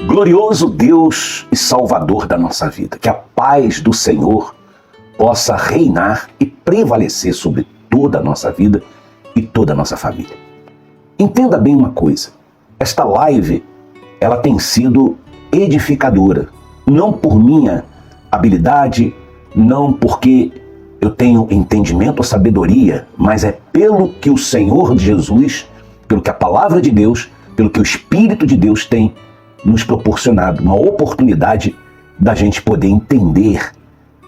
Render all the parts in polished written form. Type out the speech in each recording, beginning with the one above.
Glorioso Deus e Salvador da nossa vida, que a paz do Senhor possa reinar e prevalecer sobre toda a nossa vida e toda a nossa família. Entenda bem uma coisa, esta live, ela tem sido edificadora, não por minha habilidade, não porque eu tenho entendimento ou sabedoria, mas é pelo que o Senhor Jesus, pelo que a palavra de Deus, pelo que o Espírito de Deus tem nos proporcionado uma oportunidade da gente poder entender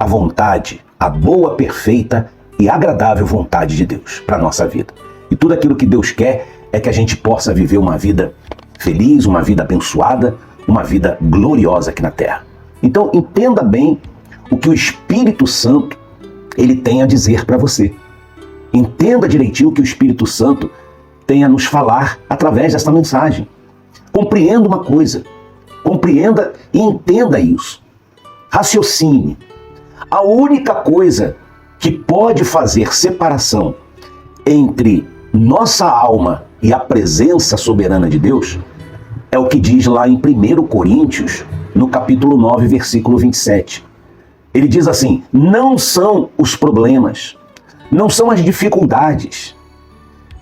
a vontade, a boa, perfeita e agradável vontade de Deus para a nossa vida. E tudo aquilo que Deus quer é que a gente possa viver uma vida feliz, uma vida abençoada, uma vida gloriosa aqui na Terra. Então entenda bem o que o Espírito Santo ele tem a dizer para você. Entenda direitinho o que o Espírito Santo tem a nos falar através dessa mensagem. Compreenda uma coisa, compreenda e entenda isso. Raciocine. A única coisa que pode fazer separação entre nossa alma e a presença soberana de Deus é o que diz lá em 1 Coríntios, no capítulo 9, versículo 27. Ele diz assim: não são os problemas, não são as dificuldades,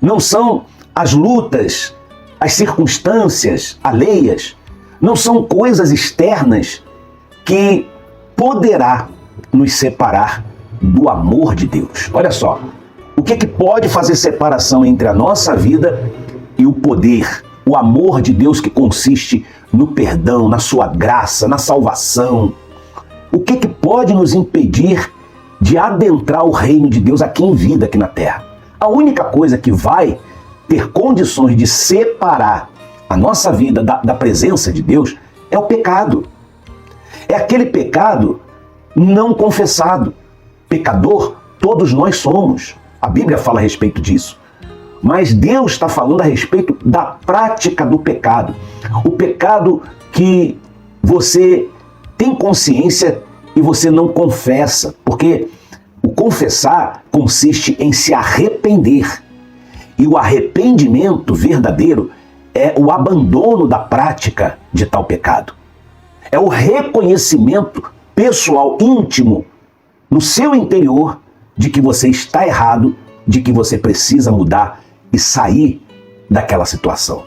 não são as lutas, as circunstâncias alheias, não são coisas externas que poderá nos separar do amor de Deus. Olha só, o que pode fazer separação entre a nossa vida e o poder, o amor de Deus que consiste no perdão, na sua graça, na salvação? O que pode nos impedir de adentrar o reino de Deus aqui em vida, aqui na terra? A única coisa que vai ter condições de separar a nossa vida da presença de Deus é o pecado. É aquele pecado não confessado. Pecador, todos nós somos. A Bíblia fala a respeito disso. Mas Deus está falando a respeito da prática do pecado. O pecado que você tem consciência e você não confessa. Porque o confessar consiste em se arrepender. E o arrependimento verdadeiro é o abandono da prática de tal pecado. É o reconhecimento pessoal, íntimo, no seu interior, de que você está errado, de que você precisa mudar e sair daquela situação.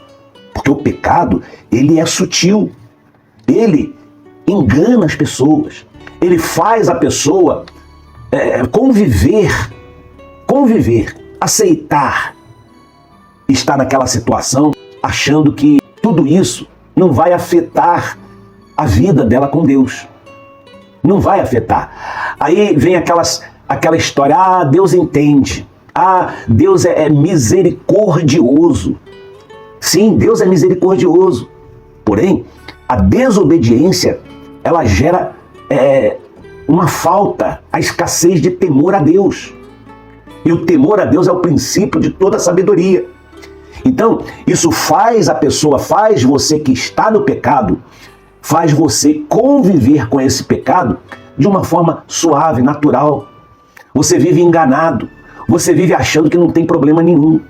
Porque o pecado, ele é sutil. Ele engana as pessoas. Ele faz a pessoa conviver, aceitar estar naquela situação, achando que tudo isso não vai afetar a vida dela com Deus. Não vai afetar. Aí vem aquela história, Deus entende. Deus é misericordioso. Sim, Deus é misericordioso. Porém, a desobediência, ela gera uma falta, a escassez de temor a Deus. E o temor a Deus é o princípio de toda sabedoria. Então, isso faz você que está no pecado, faz você conviver com esse pecado de uma forma suave, natural. Você vive enganado, você vive achando que não tem problema nenhum.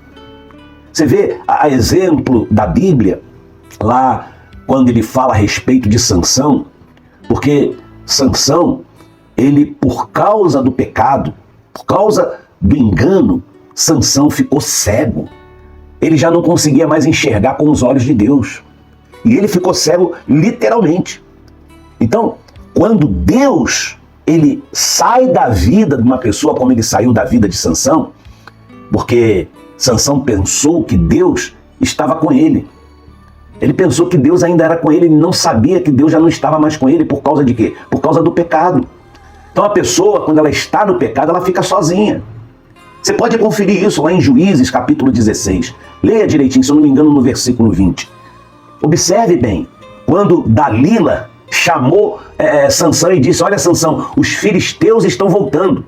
Você vê a exemplo da Bíblia, lá quando ele fala a respeito de Sansão, porque Sansão, ele por causa do pecado, por causa do engano, Sansão ficou cego. Ele já não conseguia mais enxergar com os olhos de Deus. E ele ficou cego literalmente. Então, quando Deus ele sai da vida de uma pessoa como ele saiu da vida de Sansão, porque Sansão pensou que Deus estava com ele. Ele pensou que Deus ainda era com ele, ele não sabia que Deus já não estava mais com ele. Por causa de quê? Por causa do pecado. Então a pessoa, quando ela está no pecado, ela fica sozinha. Você pode conferir isso lá em Juízes, capítulo 16. Leia direitinho, se eu não me engano, no versículo 20. Observe bem, quando Dalila chamou Sansão e disse: olha, Sansão, os filisteus estão voltando.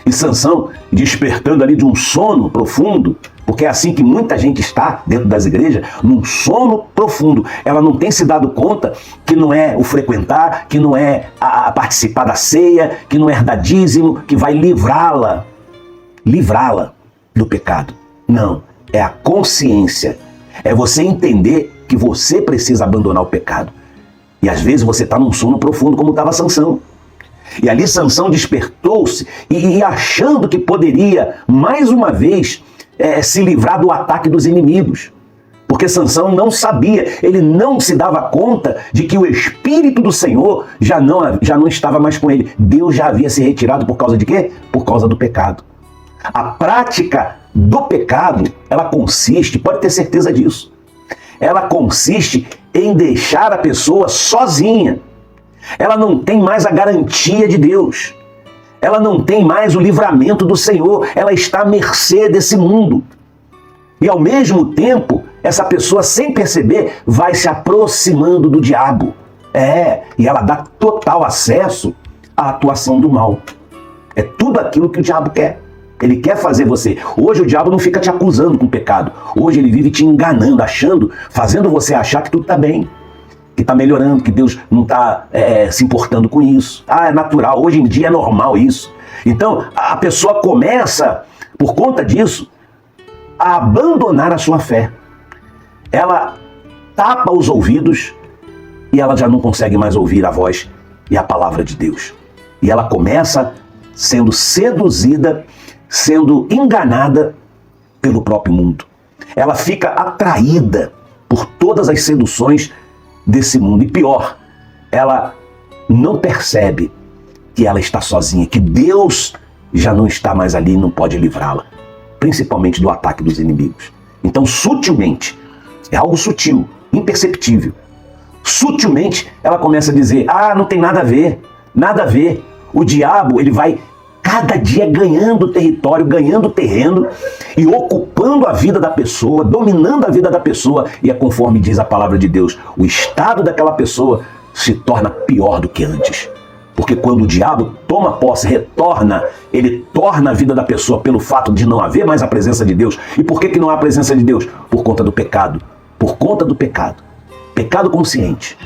E Sansão, despertando ali de um sono profundo, porque é assim que muita gente está dentro das igrejas, num sono profundo. Ela não tem se dado conta que não é o frequentar, que não é a participar da ceia, que não é dar dízimo, que vai livrá-la do pecado. Não, é a consciência. É você entender que você precisa abandonar o pecado. E às vezes você está num sono profundo, como estava Sansão. E ali Sansão despertou-se e achando que poderia, mais uma vez, se livrar do ataque dos inimigos. Porque Sansão não sabia, ele não se dava conta de que o Espírito do Senhor já não estava mais com ele. Deus já havia se retirado por causa de quê? Por causa do pecado. A prática do pecado, ela consiste, pode ter certeza disso, ela consiste em deixar a pessoa sozinha. Ela não tem mais a garantia de Deus. Ela não tem mais o livramento do Senhor. Ela está à mercê desse mundo. E ao mesmo tempo, essa pessoa, sem perceber, vai se aproximando do diabo. E ela dá total acesso à atuação do mal. É tudo aquilo que o diabo quer. Ele quer fazer você. Hoje o diabo não fica te acusando com pecado. Hoje ele vive te enganando, fazendo você achar que tudo está bem, que está melhorando, que Deus não está se importando com isso. É natural, hoje em dia é normal isso. Então a pessoa começa, por conta disso, a abandonar a sua fé. Ela tapa os ouvidos e ela já não consegue mais ouvir a voz e a palavra de Deus. E ela começa sendo seduzida, sendo enganada pelo próprio mundo. Ela fica atraída por todas as seduções desse mundo. E pior, ela não percebe que ela está sozinha, que Deus já não está mais ali e não pode livrá-la, principalmente do ataque dos inimigos. Então, sutilmente, é algo sutil, imperceptível. Sutilmente, ela começa a dizer, não tem nada a ver, nada a ver. O diabo, ele vai cada dia ganhando território, ganhando terreno e ocupando a vida da pessoa, dominando a vida da pessoa. E é conforme diz a palavra de Deus, o estado daquela pessoa se torna pior do que antes. Porque quando o diabo toma posse, ele torna a vida da pessoa pelo fato de não haver mais a presença de Deus. E por que não há a presença de Deus? Por conta do pecado. Por conta do pecado. Pecado consciente.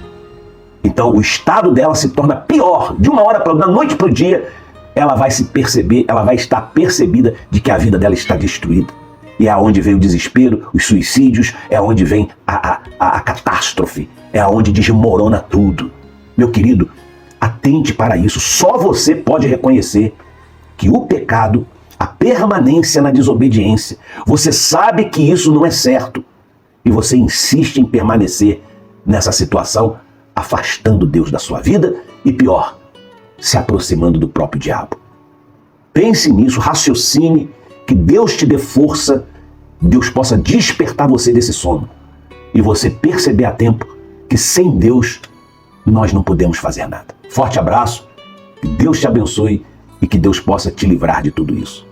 Então o estado dela se torna pior. De uma hora para outra, da noite para o dia, ela vai se perceber, ela vai estar percebida de que a vida dela está destruída. E é aonde vem o desespero, os suicídios, é aonde vem a catástrofe, é aonde desmorona tudo. Meu querido, atente para isso. Só você pode reconhecer que o pecado, a permanência na desobediência, você sabe que isso não é certo e você insiste em permanecer nessa situação, afastando Deus da sua vida e pior, se aproximando do próprio diabo. Pense nisso, raciocine, que Deus te dê força, Deus possa despertar você desse sono e você perceber a tempo que sem Deus nós não podemos fazer nada. Forte abraço, que Deus te abençoe e que Deus possa te livrar de tudo isso.